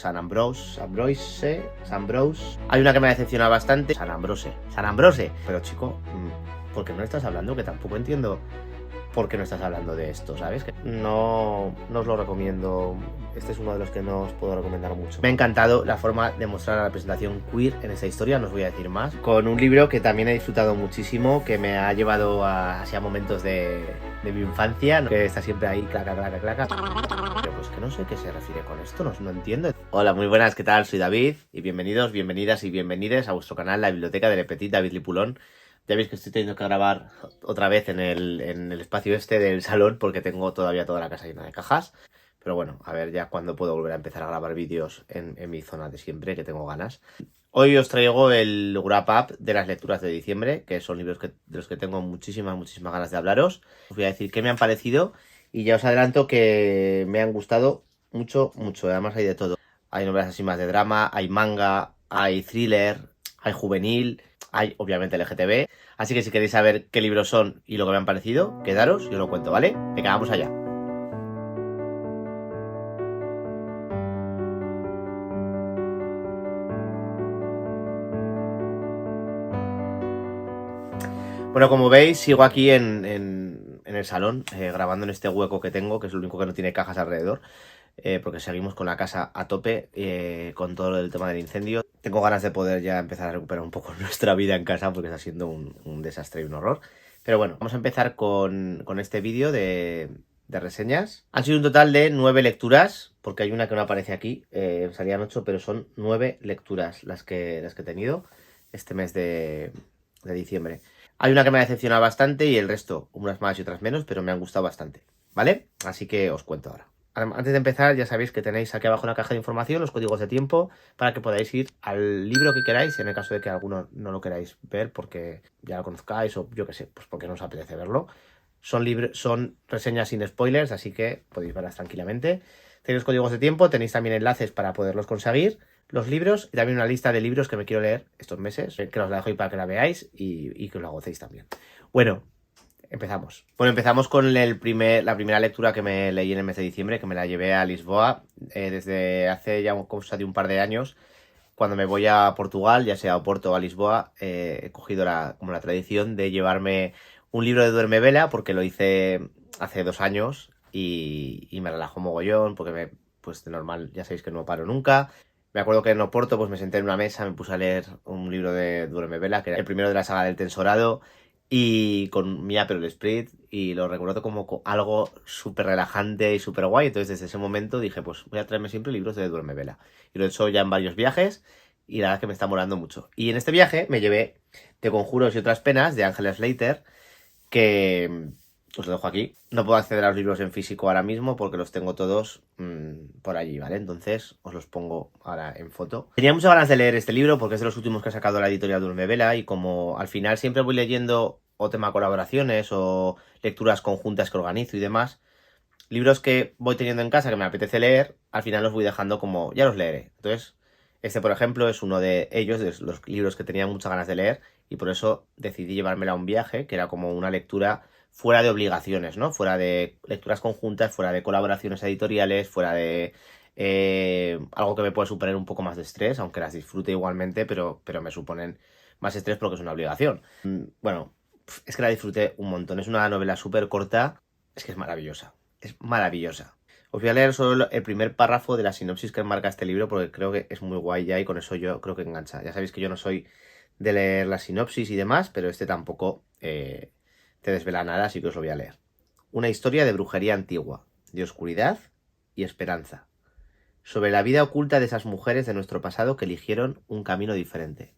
San Ambrose. Hay una que me ha decepcionado bastante, San Ambrose. Pero chico, ¿por qué no estás hablando? Que tampoco entiendo por qué no estás hablando de esto, ¿sabes? Que no os lo recomiendo. Este es uno de los que no os puedo recomendar mucho. Me ha encantado la forma de mostrar la representación queer en esta historia, no os voy a decir más. Con un libro que también he disfrutado muchísimo, que me ha llevado hacia momentos de mi infancia, ¿no? Que está siempre ahí, claca. Pero pues que no sé qué se refiere con esto, no entiendo. Hola, muy buenas, ¿qué tal? Soy David y bienvenidos, bienvenidas y bienvenides a vuestro canal, la biblioteca de Le Petit David Lipulón. Ya veis que estoy teniendo que grabar otra vez en el espacio este del salón porque tengo todavía toda la casa llena de cajas. Pero bueno, a ver ya cuándo puedo volver a empezar a grabar vídeos en mi zona de siempre, que tengo ganas. Hoy os traigo el wrap up de las lecturas de diciembre, que son libros de los que tengo muchísimas ganas de hablaros. Os voy a decir qué me han parecido y ya os adelanto que me han gustado mucho. Además hay de todo. Hay novelas así más de drama, hay manga, hay thriller, hay juvenil, hay obviamente LGTB. Así que si queréis saber qué libros son y lo que me han parecido, quedaros y os lo cuento, ¿vale? Venga, vamos allá. Bueno, como veis, sigo aquí en el salón, grabando en este hueco que tengo, que es el único que no tiene cajas alrededor, porque seguimos con la casa a tope, con todo el tema del incendio. Tengo ganas de poder ya empezar a recuperar un poco nuestra vida en casa, porque está siendo un desastre y un horror. Pero bueno, vamos a empezar con este vídeo de reseñas. Han sido un total de 9 lecturas, porque hay una que no aparece aquí, salían 8, pero son 9 lecturas las que he tenido este mes de diciembre. Hay una que me ha decepcionado bastante y el resto, unas más y otras menos, pero me han gustado bastante, ¿vale? Así que os cuento ahora. Antes de empezar, ya sabéis que tenéis aquí abajo en la caja de información los códigos de tiempo para que podáis ir al libro que queráis, en el caso de que alguno no lo queráis ver porque ya lo conozcáis o yo qué sé, pues porque no os apetece verlo. Son reseñas sin spoilers, así que podéis verlas tranquilamente. Tenéis los códigos de tiempo, tenéis también enlaces para poderlos conseguir, los libros y también una lista de libros que me quiero leer estos meses, que os la dejo ahí para que la veáis y que os la gocéis también. Bueno, empezamos. Bueno, empezamos con la primera lectura que me leí en el mes de diciembre, que me la llevé a Lisboa desde hace ya cosa de un par de años. Cuando me voy a Portugal, ya sea a Oporto o a Lisboa, he cogido como la tradición de llevarme un libro de Duerme Vela, porque lo hice hace 2 años y me relajó mogollón, porque pues de normal ya sabéis que no paro nunca. Me acuerdo que en Oporto pues me senté en una mesa, me puse a leer un libro de Duerme Vela, que era el primero de la saga del Tensorado, y con mi Aperol Spritz, y lo recuerdo como algo súper relajante y súper guay. Entonces desde ese momento dije, pues voy a traerme siempre libros de Duerme Vela. Y lo he hecho ya en varios viajes y la verdad es que me está molando mucho. Y en este viaje me llevé De Conjuros y Otras Penas de Angela Slater, que os lo dejo aquí. No puedo acceder a los libros en físico ahora mismo porque los tengo todos por allí, ¿vale? Entonces os los pongo ahora en foto. Tenía muchas ganas de leer este libro porque es de los últimos que ha sacado la editorial Duerme Vela, y como al final siempre voy leyendo o tema colaboraciones o lecturas conjuntas que organizo y demás, libros que voy teniendo en casa que me apetece leer, al final los voy dejando como ya los leeré. Entonces, este por ejemplo es uno de ellos, de los libros que tenía muchas ganas de leer, y por eso decidí llevármela a un viaje, que era como una lectura fuera de obligaciones, ¿no? Fuera de lecturas conjuntas, fuera de colaboraciones editoriales, fuera de algo que me puede suponer un poco más de estrés, aunque las disfrute igualmente, pero me suponen más estrés porque es una obligación. Bueno, es que la disfruté un montón. Es una novela súper corta, es que es maravillosa. Es maravillosa. Os voy a leer solo el primer párrafo de la sinopsis que enmarca este libro porque creo que es muy guay ya y con eso yo creo que engancha. Ya sabéis que yo no soy de leer la sinopsis y demás, pero este tampoco te desvela nada, así que os lo voy a leer. Una historia de brujería antigua, de oscuridad y esperanza. Sobre la vida oculta de esas mujeres de nuestro pasado que eligieron un camino diferente.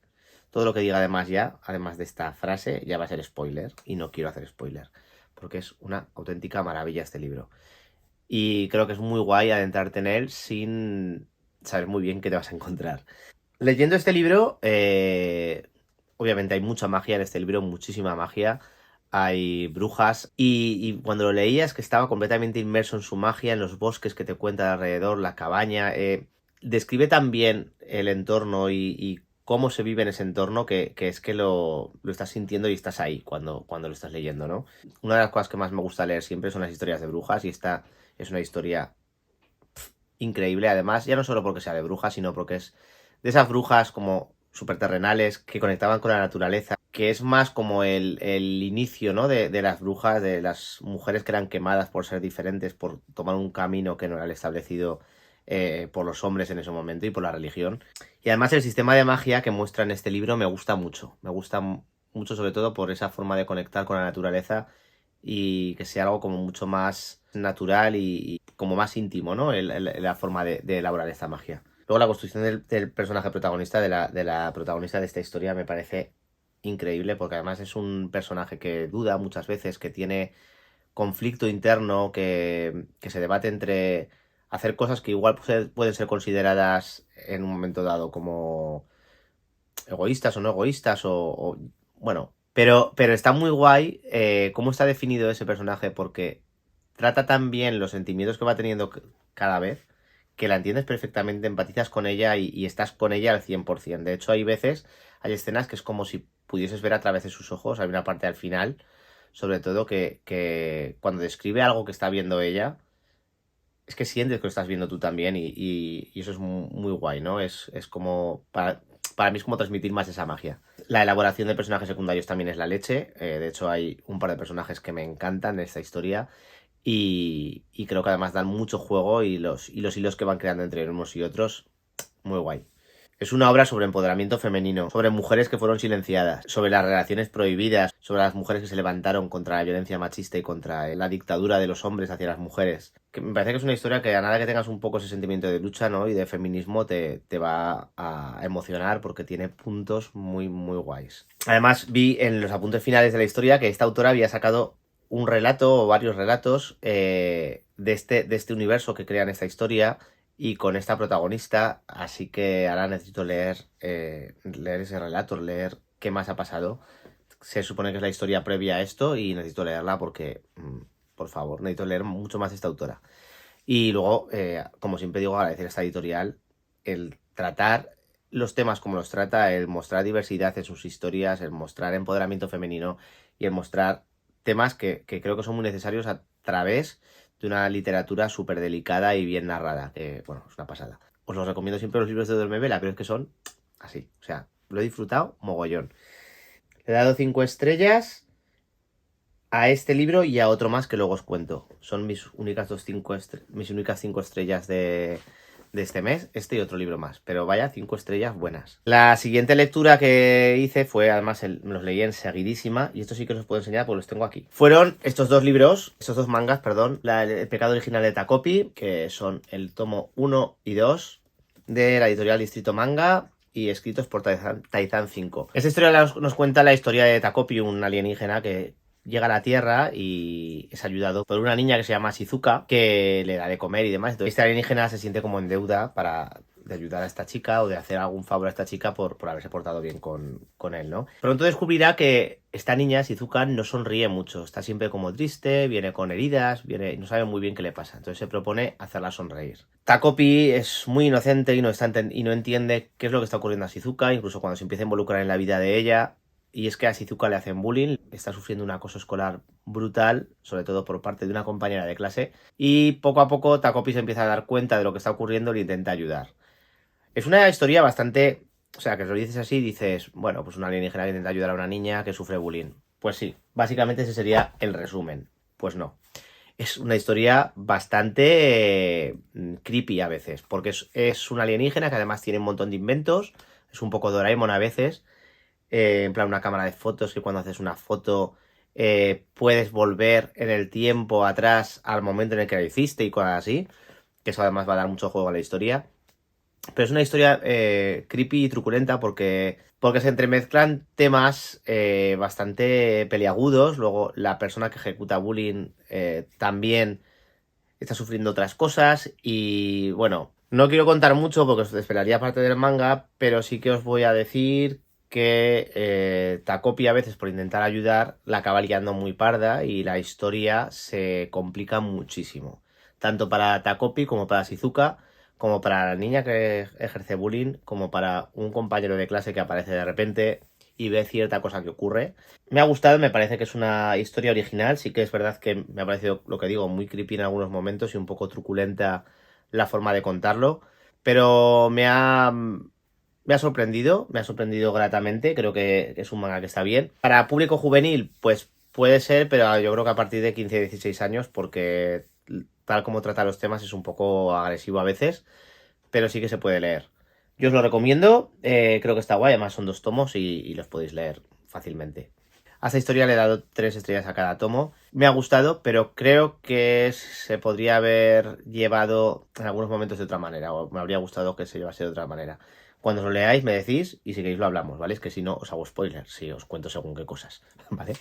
Todo lo que diga además de esta frase, ya va a ser spoiler, y no quiero hacer spoiler, porque es una auténtica maravilla este libro. Y creo que es muy guay adentrarte en él sin saber muy bien qué te vas a encontrar. Leyendo este libro, obviamente hay mucha magia en este libro, muchísima magia. Hay brujas y cuando lo leía es que estaba completamente inmerso en su magia, en los bosques que te cuenta alrededor, la cabaña. Describe tan bien el entorno y cómo se vive en ese entorno que es que lo estás sintiendo y estás ahí cuando lo estás leyendo, ¿no? Una de las cosas que más me gusta leer siempre son las historias de brujas, y esta es una historia increíble. Además, ya no solo porque sea de brujas, sino porque es de esas brujas como súper terrenales que conectaban con la naturaleza, que es más como el inicio, ¿no? de las brujas, de las mujeres que eran quemadas por ser diferentes, por tomar un camino que no era el establecido por los hombres en ese momento y por la religión. Y además el sistema de magia que muestra en este libro me gusta mucho. Me gusta mucho sobre todo por esa forma de conectar con la naturaleza y que sea algo como mucho más natural y como más íntimo, ¿no? La forma de elaborar esta magia. Luego la construcción del personaje protagonista, de la protagonista de esta historia, me parece increíble porque además es un personaje que duda muchas veces, que tiene conflicto interno, que se debate entre hacer cosas que igual pueden ser consideradas en un momento dado como egoístas o no egoístas bueno, pero está muy guay cómo está definido ese personaje porque trata tan bien los sentimientos que va teniendo cada vez que la entiendes perfectamente, empatizas con ella y estás con ella al 100%. De hecho, hay veces, hay escenas que es como si pudieses ver a través de sus ojos. Hay una parte al final, sobre todo, que cuando describe algo que está viendo ella, es que sientes que lo estás viendo tú también y eso es muy guay, ¿no? Es como, para mí es como transmitir más esa magia. La elaboración de personajes secundarios también es la leche. De hecho, hay un par de personajes que me encantan en esta historia y creo que además dan mucho juego y los hilos que van creando entre unos y otros, muy guay. Es una obra sobre empoderamiento femenino, sobre mujeres que fueron silenciadas, sobre las relaciones prohibidas, sobre las mujeres que se levantaron contra la violencia machista y contra la dictadura de los hombres hacia las mujeres. Que me parece que es una historia que a nada que tengas un poco ese sentimiento de lucha, ¿no? y de feminismo te va a emocionar porque tiene puntos muy, muy guays. Además, vi en los apuntes finales de la historia que esta autora había sacado un relato o varios relatos de este universo que crean esta historia y con esta protagonista, así que ahora necesito leer ese relato, leer qué más ha pasado. Se supone que es la historia previa a esto y necesito leerla porque, por favor, necesito leer mucho más de esta autora. Y luego, como siempre digo, agradecer a esta editorial el tratar los temas como los trata, el mostrar diversidad en sus historias, el mostrar empoderamiento femenino y el mostrar temas que creo que son muy necesarios a través de una literatura súper delicada y bien narrada, que, bueno, es una pasada. Os los recomiendo siempre los libros de Duermevela, pero es que son así, o sea, lo he disfrutado mogollón. Le he dado 5 estrellas a este libro y a otro más que luego os cuento. Son mis únicas mis únicas 5 estrellas de este mes, este y otro libro más. Pero vaya, 5 estrellas buenas. La siguiente lectura que hice fue, además, me los leí enseguidísima, y esto sí que os puedo enseñar porque los tengo aquí. Fueron estos dos libros, estos dos mangas, perdón, El pecado original de Takopi, que son el tomo 1 y 2 de la editorial Distrito Manga, y escritos por Taizan 5. Esta historia nos cuenta la historia de Takopi, un alienígena que llega a la Tierra y es ayudado por una niña que se llama Shizuka, que le da de comer y demás. Entonces este alienígena se siente como en deuda de ayudar a esta chica o de hacer algún favor a esta chica por haberse portado bien con él, ¿no? Pronto descubrirá que esta niña, Shizuka, no sonríe mucho, está siempre como triste, viene con heridas, no sabe muy bien qué le pasa. Entonces se propone hacerla sonreír. Takopi es muy inocente y no entiende qué es lo que está ocurriendo a Shizuka, incluso cuando se empieza a involucrar en la vida de ella. Y es que a Shizuka le hacen bullying, está sufriendo un acoso escolar brutal, sobre todo por parte de una compañera de clase. Y poco a poco Takopi se empieza a dar cuenta de lo que está ocurriendo y le intenta ayudar. Es una historia bastante... O sea, que lo dices así, dices, bueno, pues una alienígena que intenta ayudar a una niña que sufre bullying. Pues sí, básicamente ese sería el resumen. Pues no. Es una historia bastante creepy a veces, porque es un alienígena que además tiene un montón de inventos, es un poco Doraemon a veces, en plan una cámara de fotos que cuando haces una foto puedes volver en el tiempo atrás al momento en el que la hiciste y cosas así, que eso además va a dar mucho juego a la historia. Pero es una historia creepy y truculenta porque se entremezclan temas bastante peliagudos. Luego la persona que ejecuta bullying también está sufriendo otras cosas y bueno, no quiero contar mucho porque os esperaría parte del manga, pero sí que os voy a decir que Takopi a veces por intentar ayudar la acaba liando muy parda y la historia se complica muchísimo, tanto para Takopi como para Shizuka, como para la niña que ejerce bullying, como para un compañero de clase que aparece de repente y ve cierta cosa que ocurre. Me ha gustado, me parece que es una historia original, sí que es verdad que me ha parecido, lo que digo, muy creepy en algunos momentos y un poco truculenta la forma de contarlo, pero me ha sorprendido gratamente, creo que es un manga que está bien. Para público juvenil, pues puede ser, pero yo creo que a partir de 15-16 años, porque tal como trata los temas es un poco agresivo a veces, pero sí que se puede leer. Yo os lo recomiendo, creo que está guay, además son 2 tomos y los podéis leer fácilmente. A esta historia le he dado 3 estrellas a cada tomo. Me ha gustado, pero creo que se podría haber llevado en algunos momentos de otra manera, o me habría gustado que se llevase de otra manera. Cuando os lo leáis me decís y si queréis lo hablamos, ¿vale? Es que si no os hago spoilers, si os cuento según qué cosas, ¿vale?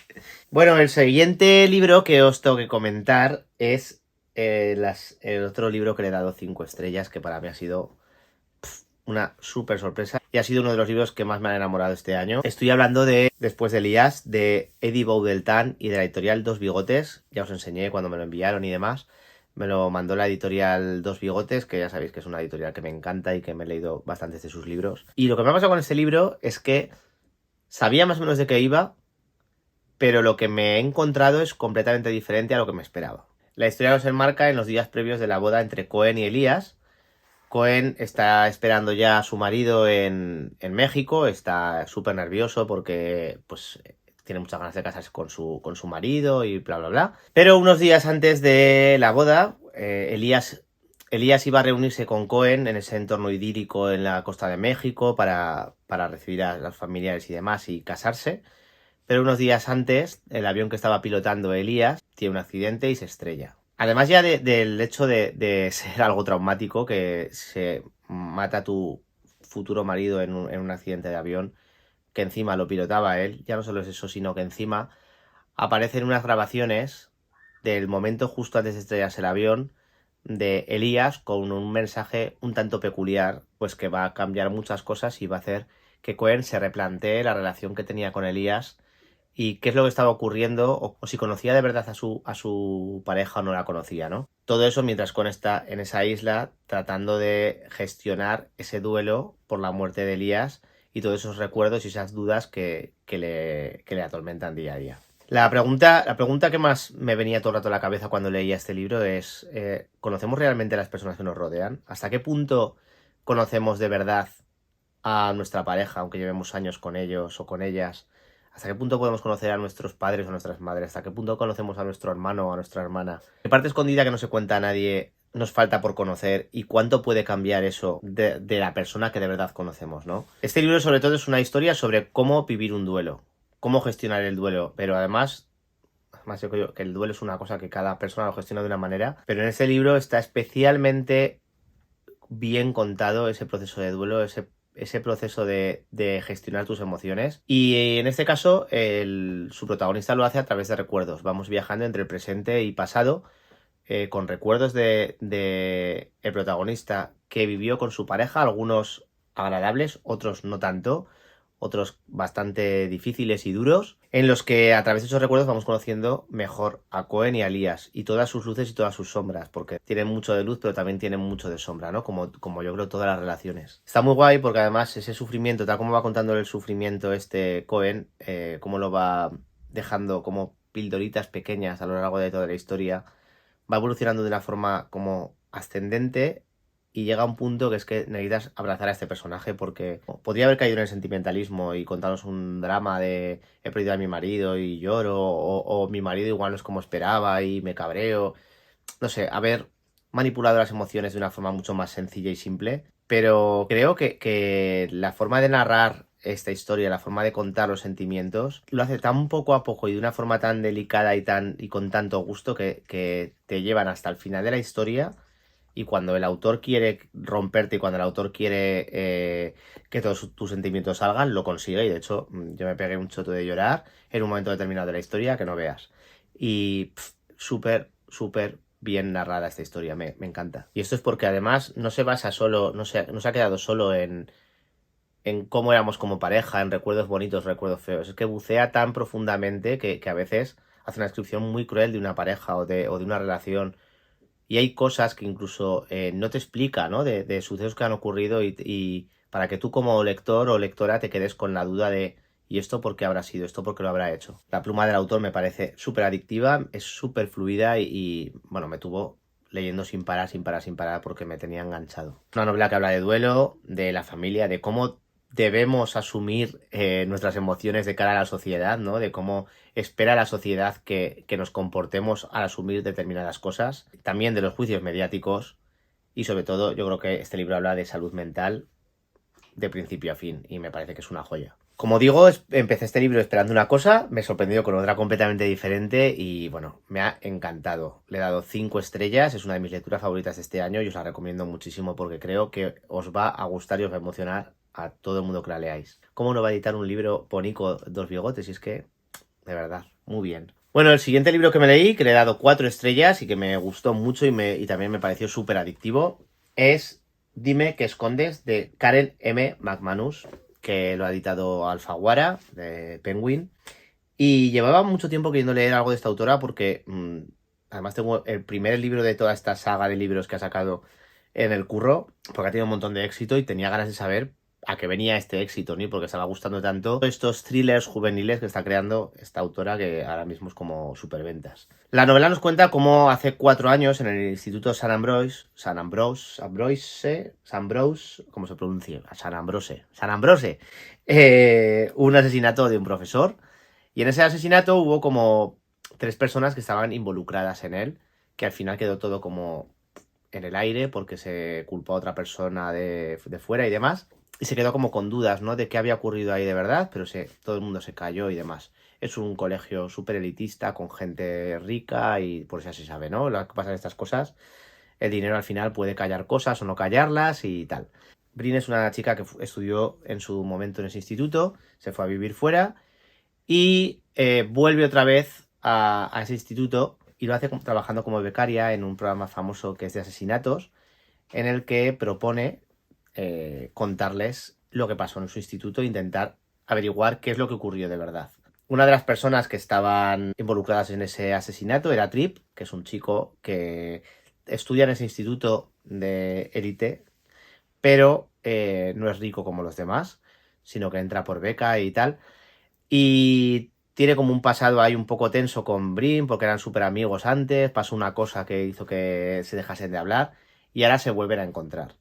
Bueno, el siguiente libro que os tengo que comentar es el otro libro que le he dado 5 estrellas, que para mí ha sido una súper sorpresa y ha sido uno de los libros que más me han enamorado este año. Estoy hablando de Después de Elías, de Eddie Boudeltan y de la editorial Dos Bigotes. Ya os enseñé cuando me lo enviaron y demás. Me lo mandó la editorial Dos Bigotes, que ya sabéis que es una editorial que me encanta y que me he leído bastantes de sus libros. Y lo que me ha pasado con este libro es que sabía más o menos de qué iba, pero lo que me he encontrado es completamente diferente a lo que me esperaba. La historia nos enmarca en los días previos de la boda entre Cohen y Elías. Cohen está esperando ya a su marido en México, está súper nervioso porque pues tiene muchas ganas de casarse con su marido y bla bla bla. Pero unos días antes de la boda, Elías iba a reunirse con Cohen en ese entorno idílico en la costa de México para recibir a los familiares y demás y casarse. Pero unos días antes, el avión que estaba pilotando Elías tiene un accidente y se estrella. Además ya del hecho de ser algo traumático, que se mata a tu futuro marido en un accidente de avión, que encima lo pilotaba él, ya no solo es eso, sino que encima aparecen unas grabaciones del momento justo antes de estrellarse el avión de Elías con un mensaje un tanto peculiar, pues que va a cambiar muchas cosas y va a hacer que Cohen se replantee la relación que tenía con Elías y qué es lo que estaba ocurriendo, o si conocía de verdad a su pareja o no la conocía, ¿no? Todo eso mientras Cohen está en esa isla tratando de gestionar ese duelo por la muerte de Elías y todos esos recuerdos y esas dudas que le atormentan día a día. La pregunta que más me venía todo el rato a la cabeza cuando leía este libro es, ¿conocemos realmente a las personas que nos rodean? ¿Hasta qué punto conocemos de verdad a nuestra pareja, aunque llevemos años con ellos o con ellas? ¿Hasta qué punto podemos conocer a nuestros padres o a nuestras madres? ¿Hasta qué punto conocemos a nuestro hermano o a nuestra hermana? ¿Qué parte escondida que no se cuenta a nadie nos falta por conocer y cuánto puede cambiar eso de la persona que de verdad conocemos, ¿no? Este libro sobre todo es una historia sobre cómo vivir un duelo, cómo gestionar el duelo, pero además yo creo que el duelo es una cosa que cada persona lo gestiona de una manera, pero en este libro está especialmente bien contado ese proceso de duelo, ese proceso de gestionar tus emociones. Y en este caso, su protagonista lo hace a través de recuerdos. Vamos viajando entre el presente y pasado, con recuerdos de el protagonista que vivió con su pareja, algunos agradables, otros no tanto, otros bastante difíciles y duros, en los que a través de esos recuerdos vamos conociendo mejor a Cohen y a Elías y todas sus luces y todas sus sombras, porque tienen mucho de luz pero también tienen mucho de sombra, ¿no? Como yo creo todas las relaciones. Está muy guay porque además ese sufrimiento, tal como va contando el sufrimiento este Cohen, cómo lo va dejando como pildoritas pequeñas a lo largo de toda la historia, va evolucionando de una forma como ascendente y llega a un punto que es que necesitas abrazar a este personaje porque podría haber caído en el sentimentalismo y contarnos un drama de he perdido a mi marido y lloro o mi marido igual no es como esperaba y me cabreo. No sé, haber manipulado las emociones de una forma mucho más sencilla y simple, pero creo que la forma de narrar esta historia, la forma de contar los sentimientos, lo hace tan poco a poco y de una forma tan delicada y con tanto gusto que te llevan hasta el final de la historia. Y cuando el autor quiere romperte y cuando el autor quiere que todos tus sentimientos salgan, lo consigue. Y de hecho, yo me pegué un choto de llorar en un momento determinado de la historia que no veas. Y súper, súper bien narrada esta historia, me encanta. Y esto es porque además no se basa solo, no se ha quedado solo en cómo éramos como pareja, en recuerdos bonitos, recuerdos feos. Es que bucea tan profundamente que a veces hace una descripción muy cruel de una pareja o de una relación. Y hay cosas que incluso no te explica, ¿no? De sucesos que han ocurrido y para que tú como lector o lectora te quedes con la duda de ¿y esto por qué habrá sido? ¿Esto por qué lo habrá hecho? La pluma del autor me parece súper adictiva, es súper fluida bueno, me tuvo leyendo sin parar, sin parar, sin parar, porque me tenía enganchado. Una novela que habla de duelo, de la familia, de cómo debemos asumir nuestras emociones de cara a la sociedad, ¿no? De cómo espera la sociedad que nos comportemos al asumir determinadas cosas. También de los juicios mediáticos y sobre todo yo creo que este libro habla de salud mental de principio a fin y me parece que es una joya. Como digo, empecé este libro esperando una cosa, me he sorprendido con otra completamente diferente y bueno, me ha encantado. Le he dado 5 estrellas, es una de mis lecturas favoritas de este año y os la recomiendo muchísimo porque creo que os va a gustar y os va a emocionar a todo el mundo que la leáis. ¿Cómo no va a editar un libro bonito Dos Bigotes? Y es que, de verdad, muy bien. Bueno, el siguiente libro que me leí, que le he dado 4 estrellas y que me gustó mucho y también me pareció súper adictivo, es Dime qué escondes, de Karen M. McManus, que lo ha editado Alfaguara, de Penguin. Y llevaba mucho tiempo queriendo leer algo de esta autora porque además tengo el primer libro de toda esta saga de libros que ha sacado en el curro, porque ha tenido un montón de éxito y tenía ganas de saber a qué venía este éxito, ¿no? Porque estaba gustando tanto estos thrillers juveniles que está creando esta autora que ahora mismo es como superventas. La novela nos cuenta cómo hace 4 años en el Instituto San Ambrose, ¿cómo se pronuncia? San Ambrose, un asesinato de un profesor y en ese asesinato hubo como 3 personas que estaban involucradas en él, que al final quedó todo como en el aire porque se culpó a otra persona de fuera y demás. Y se quedó como con dudas, ¿no? De qué había ocurrido ahí de verdad, pero todo el mundo se cayó y demás. Es un colegio súper elitista, con gente rica y por si así sabe, ¿no? Lo que pasa en estas cosas, el dinero al final puede callar cosas o no callarlas y tal. Brin es una chica que estudió en su momento en ese instituto, se fue a vivir fuera y vuelve otra vez a ese instituto y lo hace trabajando como becaria en un programa famoso que es de asesinatos, en el que propone contarles lo que pasó en su instituto e intentar averiguar qué es lo que ocurrió de verdad. Una de las personas que estaban involucradas en ese asesinato era Trip, que es un chico que estudia en ese instituto de élite, pero no es rico como los demás, sino que entra por beca y tal. Y tiene como un pasado ahí un poco tenso con Brin, porque eran súper amigos antes, pasó una cosa que hizo que se dejasen de hablar y ahora se vuelven a encontrar.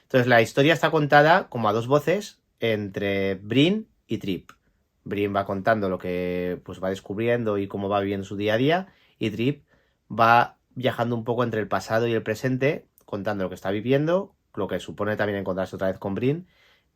Entonces la historia está contada como a 2 voces entre Brin y Trip. Brin va contando lo que pues va descubriendo y cómo va viviendo su día a día y Trip va viajando un poco entre el pasado y el presente, contando lo que está viviendo, lo que supone también encontrarse otra vez con Brin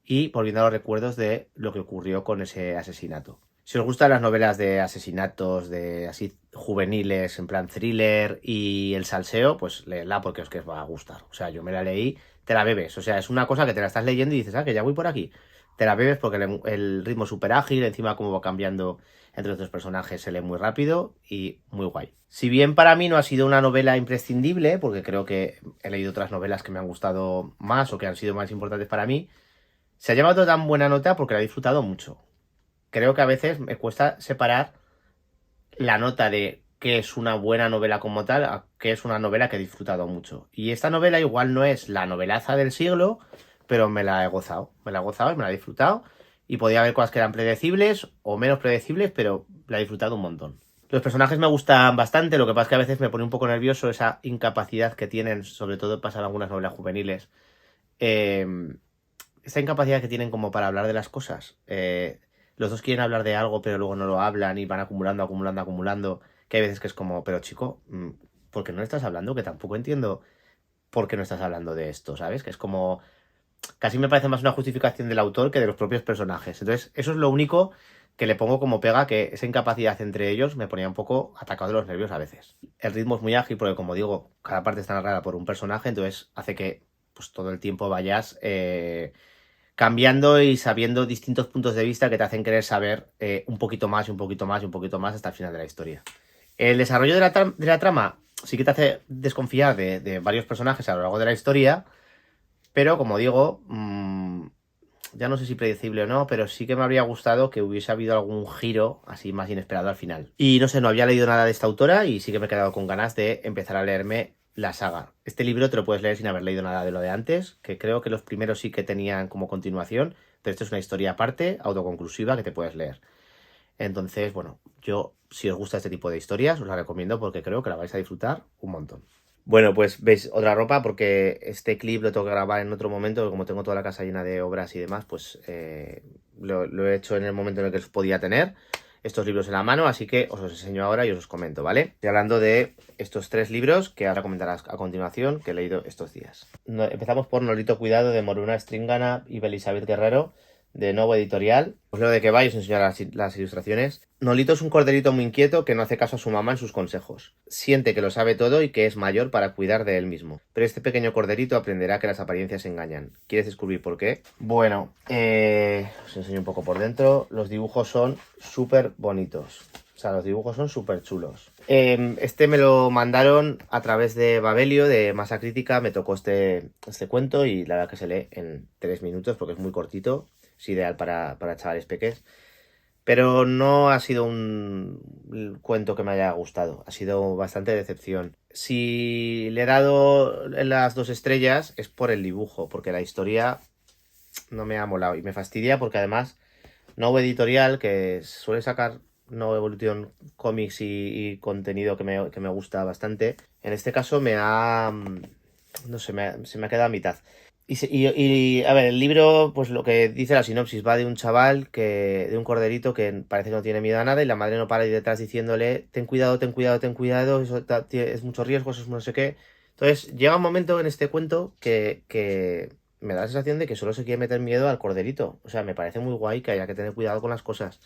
y volviendo a los recuerdos de lo que ocurrió con ese asesinato. Si os gustan las novelas de asesinatos, de así juveniles, en plan thriller y el salseo, pues leedla porque os que os va a gustar. O sea, yo me la leí, te la bebes. O sea, es una cosa que te la estás leyendo y dices, ah, que ya voy por aquí. Te la bebes porque el ritmo es súper ágil, encima cómo va cambiando entre otros personajes se lee muy rápido y muy guay. Si bien para mí no ha sido una novela imprescindible, porque creo que he leído otras novelas que me han gustado más o que han sido más importantes para mí, se ha llevado tan buena nota porque la he disfrutado mucho. Creo que a veces me cuesta separar la nota de qué es una buena novela como tal a qué es una novela que he disfrutado mucho. Y esta novela igual no es la novelaza del siglo, pero me la he gozado. Me la he gozado y me la he disfrutado. Y podía haber cosas que eran predecibles o menos predecibles, pero la he disfrutado un montón. Los personajes me gustan bastante, lo que pasa es que a veces me pone un poco nervioso esa incapacidad que tienen, sobre todo pasar algunas novelas juveniles. Eh, Esa incapacidad que tienen como para hablar de las cosas. Los dos quieren hablar de algo, pero luego no lo hablan y van acumulando, acumulando, acumulando. Que hay veces que es como, pero chico, ¿por qué no estás hablando? Que tampoco entiendo por qué no estás hablando de esto, ¿sabes? Que es como, casi me parece más una justificación del autor que de los propios personajes. Entonces, eso es lo único que le pongo como pega, que esa incapacidad entre ellos me ponía un poco atacado de los nervios a veces. El ritmo es muy ágil porque, como digo, cada parte está narrada por un personaje, entonces hace que pues todo el tiempo vayas cambiando y sabiendo distintos puntos de vista que te hacen querer saber un poquito más y un poquito más y un poquito más hasta el final de la historia. El desarrollo de la trama sí que te hace desconfiar de varios personajes a lo largo de la historia, pero como digo, ya no sé si predecible o no, pero sí que me habría gustado que hubiese habido algún giro así más inesperado al final. Y no sé, no había leído nada de esta autora y sí que me he quedado con ganas de empezar a leerme la saga. Este libro te lo puedes leer sin haber leído nada de lo de antes, que creo que los primeros sí que tenían como continuación, pero esto es una historia aparte, autoconclusiva, que te puedes leer. Entonces, bueno, yo si os gusta este tipo de historias, os la recomiendo porque creo que la vais a disfrutar un montón. Bueno, pues veis otra ropa porque este clip lo tengo que grabar en otro momento, como tengo toda la casa llena de obras y demás, pues lo he hecho en el momento en el que los podía tener estos libros en la mano, así que os los enseño ahora y os los comento, ¿vale? Estoy hablando de estos 3 libros que ahora comentarás a continuación, que he leído estos días. Empezamos por Nolito Cuidado de Moruna Stringana y Belisabeth Guerrero, de Nuevo Editorial. Os leo de qué va y os enseño las ilustraciones. Nolito es un corderito muy inquieto que no hace caso a su mamá en sus consejos. Siente que lo sabe todo y que es mayor para cuidar de él mismo. Pero este pequeño corderito aprenderá que las apariencias engañan. ¿Quieres descubrir por qué? Bueno, os enseño un poco por dentro. Los dibujos son súper bonitos. O sea, los dibujos son súper chulos. Este me lo mandaron a través de Babelio, de Masa Crítica. Me tocó este cuento y la verdad que se lee en 3 minutos porque es muy cortito. Es ideal para chavales pequeños. Pero no ha sido un cuento que me haya gustado. Ha sido bastante decepción. Si le he dado las 2 estrellas es por el dibujo, porque la historia no me ha molado. Y me fastidia porque además Nuevo Editorial, que suele sacar Nuevo Evolution cómics y contenido que me gusta bastante, en este caso no sé, se me ha quedado a mitad. A ver, el libro, pues lo que dice la sinopsis, va de un chaval de un corderito que parece que no tiene miedo a nada y la madre no para ir detrás diciéndole, ten cuidado, ten cuidado, ten cuidado, eso es mucho riesgo, eso es no sé qué. Entonces, llega un momento en este cuento que me da la sensación de que solo se quiere meter miedo al corderito. O sea, me parece muy guay que haya que tener cuidado con las cosas.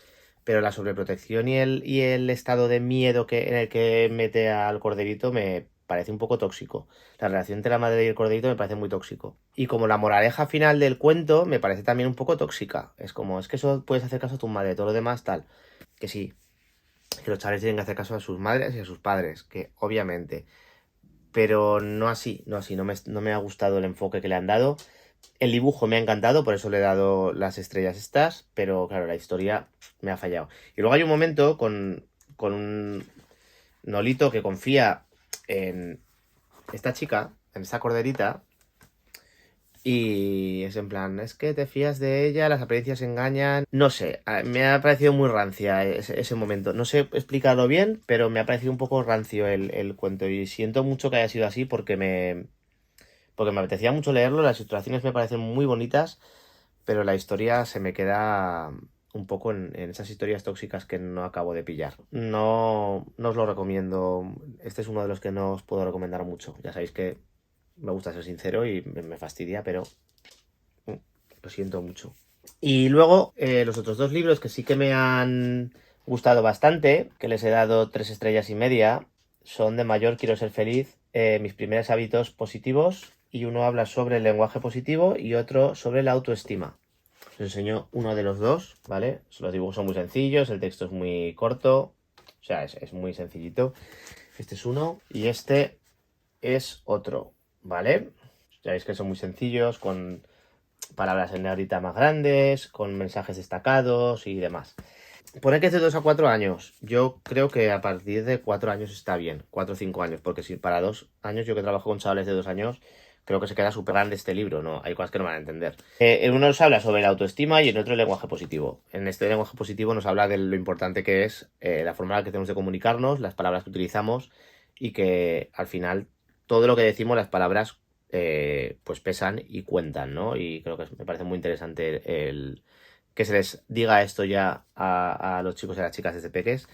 Pero la sobreprotección y el estado de miedo en el que mete al corderito me parece un poco tóxico. La relación entre la madre y el corderito me parece muy tóxico. Y como la moraleja final del cuento me parece también un poco tóxica. Es como, es que eso puedes hacer caso a tu madre, todo lo demás tal. Que sí, que los chavales tienen que hacer caso a sus madres y a sus padres, que obviamente. Pero no así, no me ha gustado el enfoque que le han dado. El dibujo me ha encantado, por eso le he dado las estrellas estas, pero claro, la historia me ha fallado. Y luego hay un momento con un Nolito que confía en esta chica, en esta corderita, y es en plan, es que te fías de ella, las apariencias engañan. No sé, me ha parecido muy rancia ese momento. No sé explicarlo bien, pero me ha parecido un poco rancio el cuento. Y siento mucho que haya sido así porque me apetecía mucho leerlo. Las ilustraciones me parecen muy bonitas, pero la historia se me queda un poco en esas historias tóxicas que no acabo de pillar. No os lo recomiendo. Este es uno de los que no os puedo recomendar mucho. Ya sabéis que me gusta ser sincero y me fastidia, pero lo siento mucho. Y luego los otros 2 libros que sí que me han gustado bastante, que les he dado 3 estrellas y media, son De mayor quiero ser feliz, mis primeros hábitos positivos, y uno habla sobre el lenguaje positivo y otro sobre la autoestima. Os enseño uno de los 2, ¿vale? Los dibujos son muy sencillos, el texto es muy corto, o sea, es muy sencillito. Este es uno y este es otro, ¿vale? Ya veis que son muy sencillos, con palabras en negrita más grandes, con mensajes destacados y demás. Pone que es de 2 a 4 años. Yo creo que a partir de 4 años está bien, 4 o 5 años, porque si para 2 años, yo que trabajo con chavales de 2 años, creo que se queda súper grande este libro, ¿no? Hay cosas que no van a entender. En uno nos habla sobre la autoestima y en otro el lenguaje positivo. En este lenguaje positivo nos habla de lo importante que es la forma en la que tenemos de comunicarnos, las palabras que utilizamos y que al final todo lo que decimos, las palabras, pues pesan y cuentan, ¿no? Y creo que me parece muy interesante el que se les diga esto ya a los chicos y a las chicas desde peques.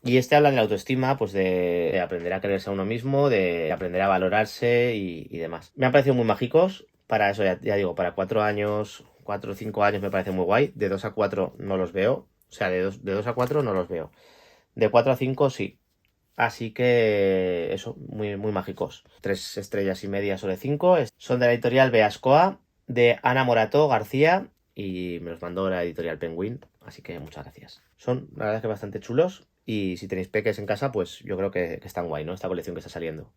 Y este habla de la autoestima, pues de aprender a quererse a uno mismo, de aprender a valorarse y demás. Me han parecido muy mágicos. Para eso, ya digo, para 4 años, 4 o 5 años me parece muy guay. De 2 a 4 no los veo. O sea, de 2 a 4 no los veo. De 4 a 5 sí. Así que eso, muy, muy mágicos. 3 estrellas y media sobre 5. Son de la editorial Beascoa, de Ana Morató García, y me los mandó la editorial Penguin, así que muchas gracias. Son, la verdad, que bastante chulos, y si tenéis peques en casa, pues yo creo que están guay, ¿no? Esta colección que está saliendo.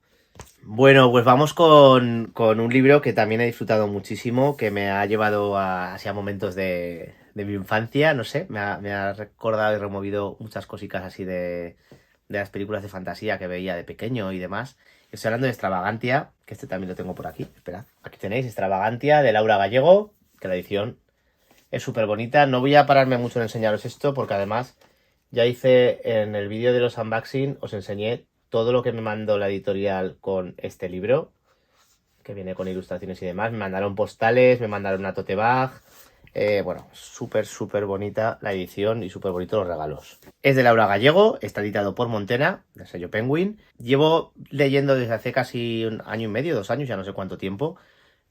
Bueno, pues vamos con un libro que también he disfrutado muchísimo, que me ha llevado hacia momentos de mi infancia, no sé, me ha recordado y removido muchas cositas así de las películas de fantasía que veía de pequeño y demás. Estoy hablando de Extravagantia, que este también lo tengo por aquí, esperad. Aquí tenéis Extravagantia de Laura Gallego, que la edición es súper bonita. No voy a pararme mucho en enseñaros esto, porque además ya hice en el vídeo de los unboxing, os enseñé todo lo que me mandó la editorial con este libro, que viene con ilustraciones y demás. Me mandaron postales, me mandaron una tote bag. Bueno, súper, súper bonita la edición y súper bonitos los regalos. Es de Laura Gallego, está editado por Montena, del sello Penguin. Llevo leyendo desde hace casi un año y medio, 2 años, ya no sé cuánto tiempo,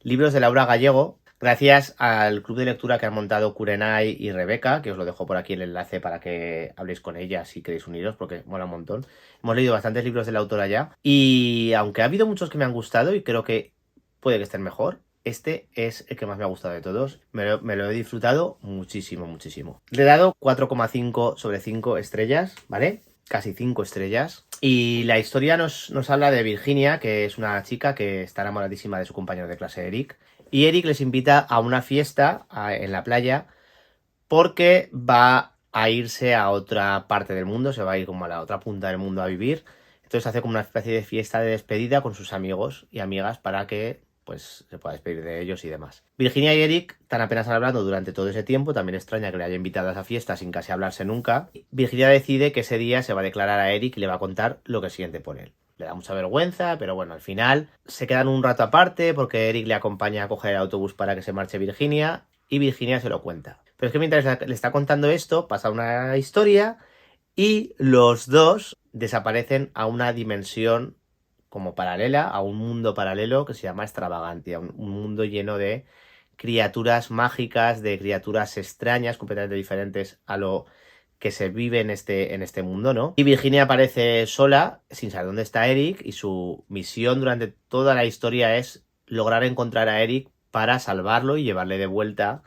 libros de Laura Gallego, gracias al club de lectura que han montado Kurenai y Rebeca, que os lo dejo por aquí el enlace para que habléis con ella si queréis uniros, porque mola un montón. Hemos leído bastantes libros de la autora ya, y aunque ha habido muchos que me han gustado y creo que puede que estén mejor, este es el que más me ha gustado de todos. Me lo he disfrutado muchísimo, muchísimo. Le he dado 4,5 sobre 5 estrellas, ¿vale? Casi 5 estrellas. Y la historia nos habla de Virginia, que es una chica que está enamoradísima de su compañero de clase, Eric. Y Eric les invita a una fiesta en la playa porque va a irse a otra parte del mundo, se va a ir como a la otra punta del mundo a vivir. Entonces hace como una especie de fiesta de despedida con sus amigos y amigas para que pues se pueda despedir de ellos y demás. Virginia y Eric están apenas hablando durante todo ese tiempo, también extraña que le haya invitado a esa fiesta sin casi hablarse nunca. Virginia decide que ese día se va a declarar a Eric y le va a contar lo que siente por él. Le da mucha vergüenza, pero bueno, al final se quedan un rato aparte porque Eric le acompaña a coger el autobús para que se marche Virginia y Virginia se lo cuenta. Pero es que mientras le está contando esto, pasa una historia y los dos desaparecen a una dimensión como paralela, a un mundo paralelo que se llama Extravagantia, un mundo lleno de criaturas mágicas, de criaturas extrañas, completamente diferentes a lo que se vive en este mundo, ¿no? Y Virginia aparece sola, sin saber dónde está Eric, y su misión durante toda la historia es lograr encontrar a Eric para salvarlo y llevarle de vuelta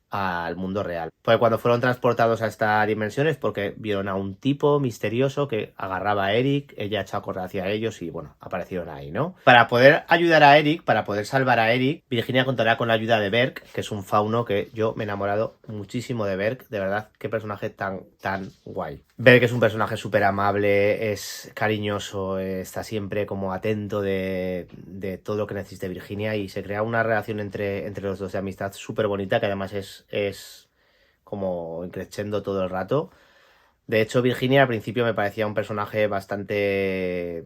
al mundo real. Pues cuando fueron transportados a esta dimensión es porque vieron a un tipo misterioso que agarraba a Eric, ella echó a correr hacia ellos y bueno, aparecieron ahí, ¿no? Para poder ayudar a Eric, para poder salvar a Eric, Virginia contará con la ayuda de Berk, que es un fauno que yo me he enamorado muchísimo de Berk, de verdad, qué personaje tan guay. Berk es un personaje súper amable, es cariñoso, está siempre como atento de todo lo que necesite Virginia y se crea una relación entre los dos de amistad súper bonita que además es como increciendo todo el rato. De hecho, Virginia al principio me parecía un personaje bastante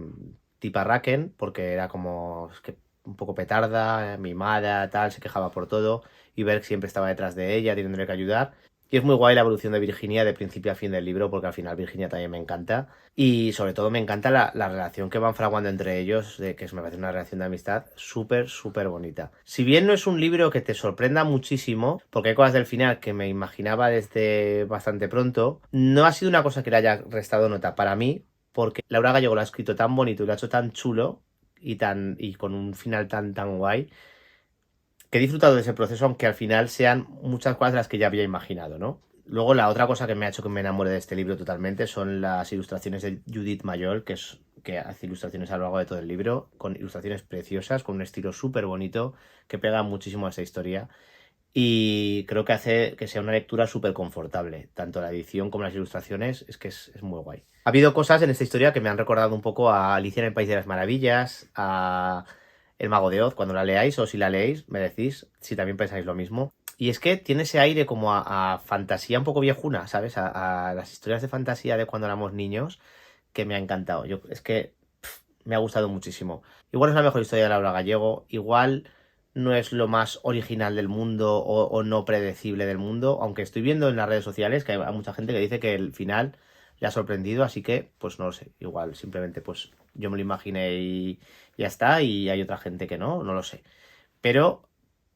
tiparraken, porque era como es que un poco petarda, mimada, tal, se quejaba por todo, y Berk siempre estaba detrás de ella, teniéndole que ayudar. Y es muy guay la evolución de Virginia de principio a fin del libro, porque al final Virginia también me encanta. Y sobre todo me encanta la relación que van fraguando entre ellos, de que me parece una relación de amistad súper, súper bonita. Si bien no es un libro que te sorprenda muchísimo, porque hay cosas del final que me imaginaba desde bastante pronto, no ha sido una cosa que le haya restado nota para mí, porque Laura Gallego lo ha escrito tan bonito y lo ha hecho tan chulo y con un final tan guay, que he disfrutado de ese proceso, aunque al final sean muchas cosas de las que ya había imaginado, ¿no? Luego la otra cosa que me ha hecho que me enamore de este libro totalmente son las ilustraciones de Judith Mayol, que hace ilustraciones a lo largo de todo el libro, con ilustraciones preciosas, con un estilo súper bonito, que pega muchísimo a esa historia. Y creo que hace que sea una lectura súper confortable. Tanto la edición como las ilustraciones, es que es muy guay. Ha habido cosas en esta historia que me han recordado un poco a Alicia en el País de las Maravillas, a El Mago de Oz, cuando la leáis, o si la leéis, me decís si también pensáis lo mismo. Y es que tiene ese aire como a fantasía un poco viejuna, ¿sabes? A las historias de fantasía de cuando éramos niños, que me ha encantado. Es que me ha gustado muchísimo. Igual es la mejor historia de Laura Gallego, igual no es lo más original del mundo o no predecible del mundo, aunque estoy viendo en las redes sociales que hay mucha gente que dice que el final le ha sorprendido, así que pues no lo sé, igual simplemente pues yo me lo imaginé y ya está, y hay otra gente que no lo sé. Pero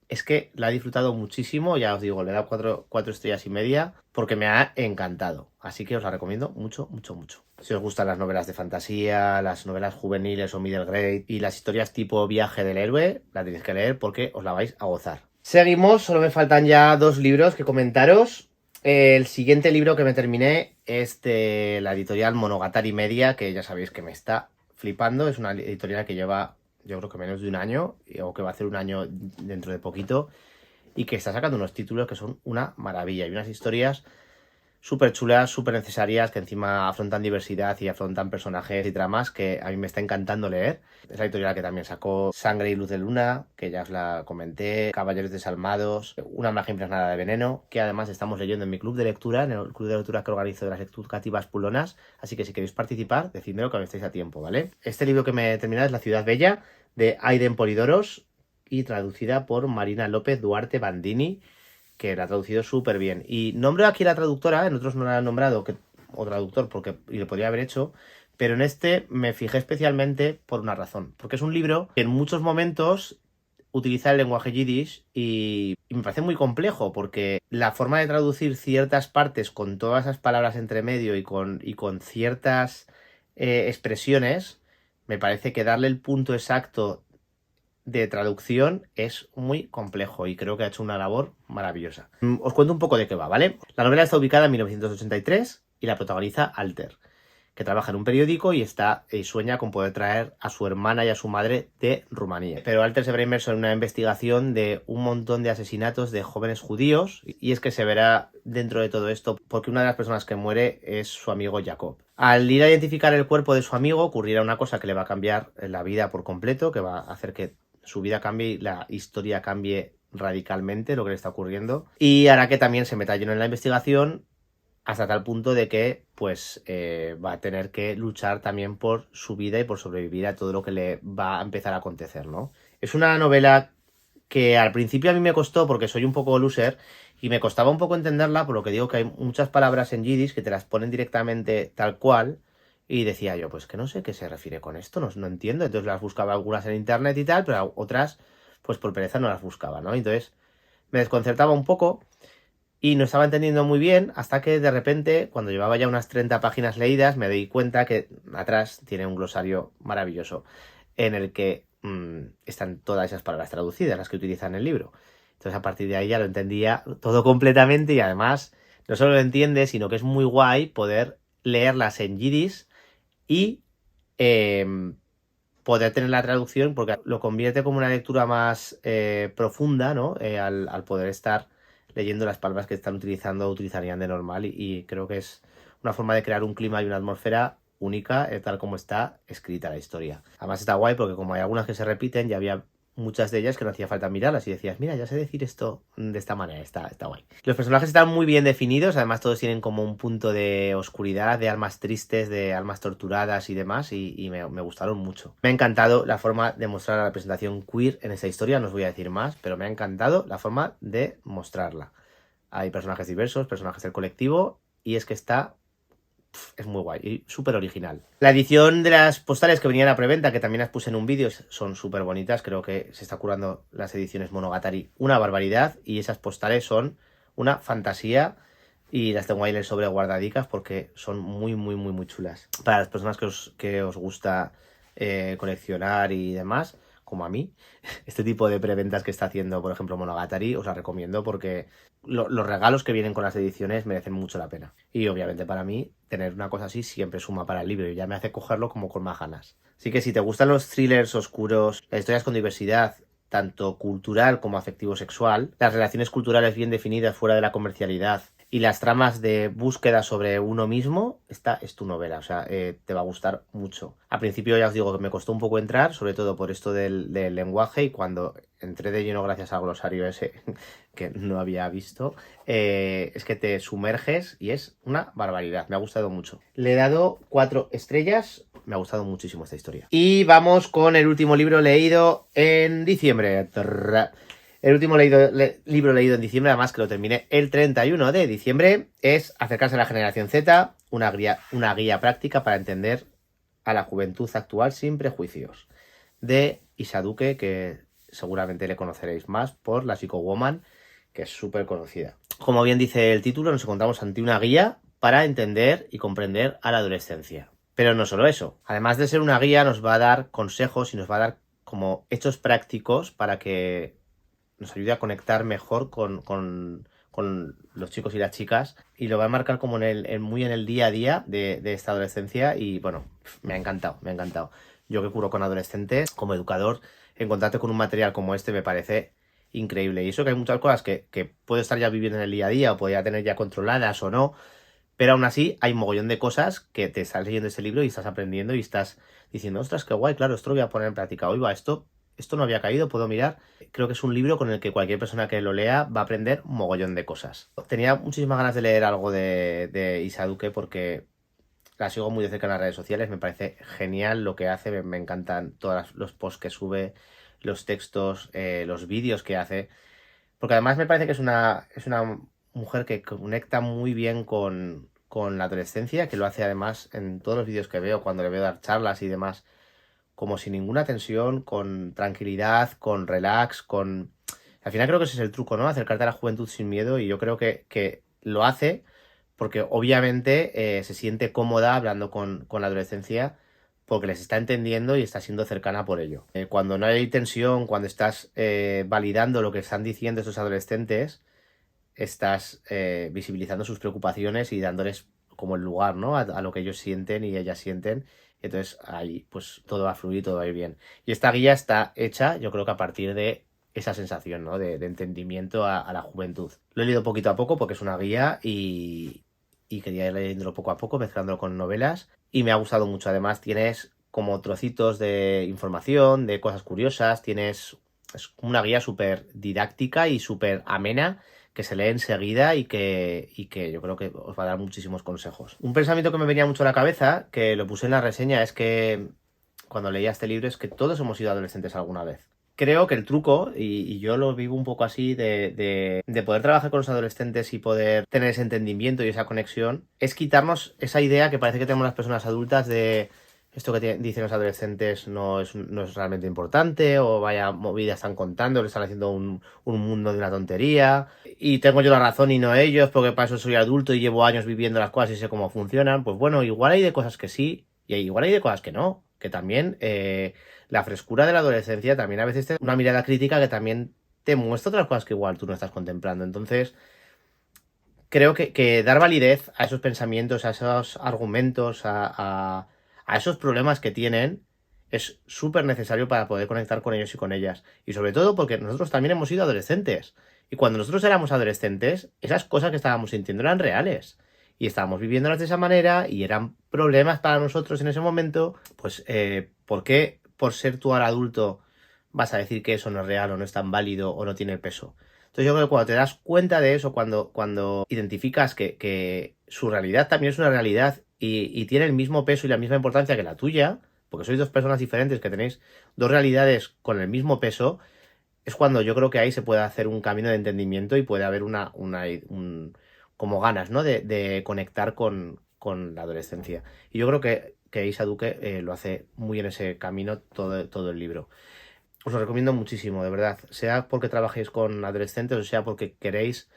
es que la he disfrutado muchísimo, ya os digo, le he dado 4,5 estrellas porque me ha encantado. Así que os la recomiendo mucho, mucho, mucho. Si os gustan las novelas de fantasía, las novelas juveniles o middle grade y las historias tipo Viaje del Héroe, la tenéis que leer porque os la vais a gozar. Seguimos, solo me faltan ya 2 libros que comentaros. El siguiente libro que me terminé es de la editorial Monogatari Media, que ya sabéis que me está flipando. Es una editorial que lleva, yo creo que menos de un año, o que va a hacer un año dentro de poquito, y que está sacando unos títulos que son una maravilla y unas historias súper chulas, súper necesarias, que encima afrontan diversidad y afrontan personajes y tramas que a mí me está encantando leer. Es la editorial que también sacó Sangre y Luz de Luna, que ya os la comenté, Caballeros Desalmados, Una magia impregnada de veneno, que además estamos leyendo en mi club de lectura, en el club de lectura que organizo de las educativas pulonas, así que si queréis participar, decidme que estéis a tiempo, ¿vale? Este libro que me he terminado es La ciudad bella, de Aiden Polidoros, y traducida por Marina López Duarte Bandini, que la ha traducido súper bien. Y nombro aquí a la traductora, en otros no la han nombrado, o traductor, porque y lo podría haber hecho, pero en este me fijé especialmente por una razón. Porque es un libro que en muchos momentos utiliza el lenguaje yiddish y me parece muy complejo, porque la forma de traducir ciertas partes con todas esas palabras entre medio y con ciertas expresiones, me parece que darle el punto exacto de traducción es muy complejo y creo que ha hecho una labor maravillosa. Os cuento un poco de qué va, ¿vale? La novela está ubicada en 1983 y la protagoniza Alter, que trabaja en un periódico y sueña con poder traer a su hermana y a su madre de Rumanía. Pero Alter se verá inmerso en una investigación de un montón de asesinatos de jóvenes judíos y es que se verá dentro de todo esto porque una de las personas que muere es su amigo Jacob. Al ir a identificar el cuerpo de su amigo ocurrirá una cosa que le va a cambiar la vida por completo, que va a hacer que su vida cambie y la historia cambie radicalmente lo que le está ocurriendo y hará que también se meta lleno en la investigación hasta tal punto de que pues va a tener que luchar también por su vida y por sobrevivir a todo lo que le va a empezar a acontecer, ¿no? Es una novela que al principio a mí me costó porque soy un poco loser y me costaba un poco entenderla, por lo que digo que hay muchas palabras en yiddish que te las ponen directamente tal cual y decía yo, pues que no sé qué se refiere con esto, no entiendo, entonces las buscaba algunas en internet y tal, pero otras pues por pereza no las buscaba, ¿no? Entonces me desconcertaba un poco y no estaba entendiendo muy bien hasta que de repente, cuando llevaba ya unas 30 páginas leídas, me di cuenta que atrás tiene un glosario maravilloso en el que están todas esas palabras traducidas, las que utilizan en el libro. Entonces a partir de ahí ya lo entendía todo completamente y además no solo lo entiende, sino que es muy guay poder leerlas en yiddish y poder tener la traducción porque lo convierte como una lectura más profunda, ¿no? Al poder estar leyendo las palabras que están utilizando o utilizarían de normal y creo que es una forma de crear un clima y una atmósfera única, tal como está escrita la historia. Además está guay porque como hay algunas que se repiten, ya había muchas de ellas que no hacía falta mirarlas y decías, mira, ya sé decir esto de esta manera, está guay. Los personajes están muy bien definidos, además todos tienen como un punto de oscuridad, de almas tristes, de almas torturadas y demás, y me gustaron mucho. Me ha encantado la forma de mostrar la representación queer en esta historia, no os voy a decir más, pero me ha encantado la forma de mostrarla. Hay personajes diversos, personajes del colectivo, y es que es muy guay y súper original. La edición de las postales que venían a preventa, que también las puse en un vídeo, son súper bonitas. Creo que se está curando las ediciones Monogatari una barbaridad y esas postales son una fantasía y las tengo ahí en el sobre guardadicas porque son muy, muy, muy, muy chulas. Para las personas que os gusta coleccionar y demás, como a mí, este tipo de preventas que está haciendo, por ejemplo, Monogatari, os la recomiendo porque los regalos que vienen con las ediciones merecen mucho la pena. Y obviamente para mí, tener una cosa así siempre suma para el libro y ya me hace cogerlo como con más ganas. Así que si te gustan los thrillers oscuros, las historias con diversidad, tanto cultural como afectivo-sexual, las relaciones culturales bien definidas fuera de la comercialidad y las tramas de búsqueda sobre uno mismo, esta es tu novela, o sea, te va a gustar mucho. Al principio ya os digo que me costó un poco entrar, sobre todo por esto del lenguaje, y cuando entré de lleno gracias al glosario ese que no había visto, es que te sumerges y es una barbaridad, me ha gustado mucho. Le he dado 4 estrellas, me ha gustado muchísimo esta historia. Y vamos con el último libro leído en diciembre. El último libro leído en diciembre, además que lo terminé el 31 de diciembre, es Acercarse a la generación Z, una guía práctica para entender a la juventud actual sin prejuicios, de Isa Duque, que seguramente le conoceréis más por La Psycho-Woman, que es súper conocida. Como bien dice el título, nos encontramos ante una guía para entender y comprender a la adolescencia. Pero no solo eso, además de ser una guía nos va a dar consejos y nos va a dar como hechos prácticos para que nos ayude a conectar mejor con los chicos y las chicas y lo va a marcar como muy en el día a día de esta adolescencia y bueno, me ha encantado, me ha encantado. Yo que curo con adolescentes, como educador, encontrarte con un material como este me parece increíble y eso que hay muchas cosas que puedo estar ya viviendo en el día a día o podría tener ya controladas o no, pero aún así hay un mogollón de cosas que te estás leyendo ese libro y estás aprendiendo y estás diciendo, ostras, qué guay, claro, esto lo voy a poner en práctica. Oiga, esto no había caído, puedo mirar. Creo que es un libro con el que cualquier persona que lo lea va a aprender un mogollón de cosas. Tenía muchísimas ganas de leer algo de Isa Duque porque la sigo muy de cerca en las redes sociales, me parece genial lo que hace, me encantan todos los posts que sube, los textos, los vídeos que hace, porque además me parece que es una mujer que conecta muy bien con la adolescencia, que lo hace además en todos los vídeos que veo, cuando le veo dar charlas y demás, como sin ninguna tensión, con tranquilidad, con relax, con... Al final creo que ese es el truco, ¿no? Acercarte a la juventud sin miedo y yo creo que lo hace porque obviamente se siente cómoda hablando con la adolescencia porque les está entendiendo y está siendo cercana por ello. Cuando no hay tensión, cuando estás validando lo que están diciendo estos adolescentes, estás visibilizando sus preocupaciones y dándoles como el lugar, ¿no? A lo que ellos sienten y ellas sienten. Entonces ahí pues todo va a fluir, todo va a ir bien. Y esta guía está hecha, yo creo que a partir de esa sensación, ¿no? De entendimiento a la juventud. Lo he leído poquito a poco porque es una guía y quería ir leyéndolo poco a poco, mezclándolo con novelas. Y me ha gustado mucho. Además tienes como trocitos de información, de cosas curiosas. Es una guía súper didáctica y súper amena que se lee enseguida y que yo creo que os va a dar muchísimos consejos. Un pensamiento que me venía mucho a la cabeza, que lo puse en la reseña, es que cuando leía este libro es que todos hemos sido adolescentes alguna vez. Creo que el truco, y yo lo vivo un poco así, de poder trabajar con los adolescentes y poder tener ese entendimiento y esa conexión, es quitarnos esa idea que parece que tenemos las personas adultas de esto que dicen los adolescentes no es realmente importante, o vaya movidas están contando, le están haciendo un mundo de una tontería, y tengo yo la razón y no ellos, porque para eso soy adulto y llevo años viviendo las cosas y sé cómo funcionan. Pues bueno, igual hay de cosas que sí, y igual hay de cosas que no, que también la frescura de la adolescencia también a veces te da una mirada crítica que también te muestra otras cosas que igual tú no estás contemplando. Entonces, creo que dar validez a esos pensamientos, a esos argumentos, a esos problemas que tienen, es súper necesario para poder conectar con ellos y con ellas. Y sobre todo porque nosotros también hemos sido adolescentes. Y cuando nosotros éramos adolescentes, esas cosas que estábamos sintiendo eran reales. Y estábamos viviéndolas de esa manera y eran problemas para nosotros en ese momento. Pues, ¿por qué por ser tú ahora adulto vas a decir que eso no es real o no es tan válido o no tiene peso? Entonces yo creo que cuando te das cuenta de eso, cuando identificas que su realidad también es una realidad y tiene el mismo peso y la misma importancia que la tuya, porque sois dos personas diferentes que tenéis dos realidades con el mismo peso, es cuando yo creo que ahí se puede hacer un camino de entendimiento y puede haber como ganas, ¿no? De conectar con la adolescencia. Y yo creo que Isa Duque lo hace muy en ese camino todo el libro. Os lo recomiendo muchísimo, de verdad. Sea porque trabajéis con adolescentes o sea porque queréis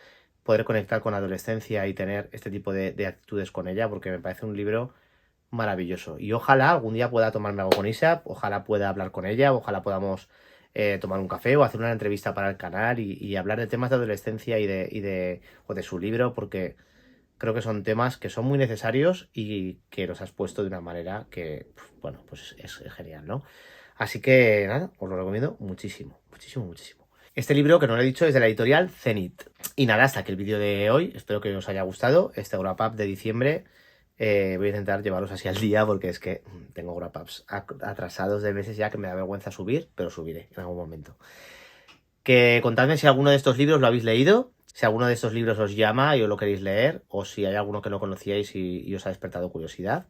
poder conectar con la adolescencia y tener este tipo de actitudes con ella, porque me parece un libro maravilloso. Y ojalá algún día pueda tomarme algo con Isa, ojalá pueda hablar con ella, ojalá podamos tomar un café o hacer una entrevista para el canal y hablar de temas de adolescencia o de su libro, porque creo que son temas que son muy necesarios y que los has puesto de una manera que, bueno, pues es genial, ¿no? Así que nada, os lo recomiendo muchísimo, muchísimo, muchísimo. Este libro, que no lo he dicho, es de la editorial Zenit. Y nada, hasta aquí el vídeo de hoy. Espero que os haya gustado este wrap up de diciembre. Voy a intentar llevarlos así al día porque es que tengo wrap ups atrasados de meses ya que me da vergüenza subir, pero subiré en algún momento. Que contadme si alguno de estos libros lo habéis leído, si alguno de estos libros os llama y os lo queréis leer, o si hay alguno que no conocíais y os ha despertado curiosidad.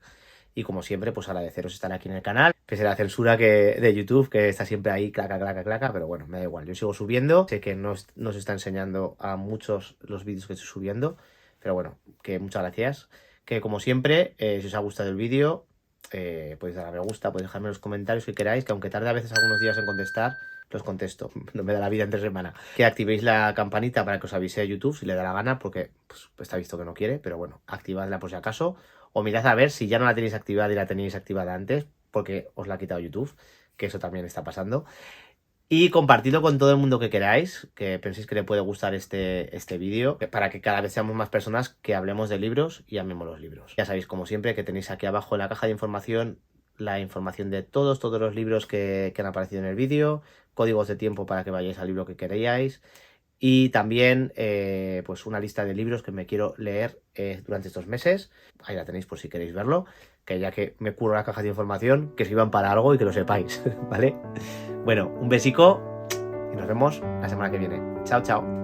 Y como siempre, pues agradeceros estar aquí en el canal, que será la censura de YouTube, que está siempre ahí, claca, claca, claca, pero bueno, me da igual, yo sigo subiendo. Sé que no se está enseñando a muchos los vídeos que estoy subiendo, pero bueno, que muchas gracias. Que como siempre, si os ha gustado el vídeo, podéis dar a me gusta, podéis dejarme en los comentarios que queráis, que aunque tarde a veces algunos días en contestar, los contesto, no me da la vida entre semana. Que activéis la campanita para que os avise a YouTube si le da la gana, porque pues, está visto que no quiere, pero bueno, activadla por si acaso. O mirad a ver si ya no la tenéis activada y la tenéis activada antes, porque os la ha quitado YouTube, que eso también está pasando. Y compartidlo con todo el mundo que queráis, que penséis que le puede gustar este vídeo, para que cada vez seamos más personas que hablemos de libros y amemos los libros. Ya sabéis, como siempre, que tenéis aquí abajo en la caja de información la información de todos los libros que han aparecido en el vídeo, códigos de tiempo para que vayáis al libro que queráis Y también pues una lista de libros que me quiero leer durante estos meses. Ahí la tenéis por si queréis verlo, que ya que me curro la caja de información, que sirvan para algo y que lo sepáis, ¿vale? Bueno, un besico y nos vemos la semana que viene. Chao, chao.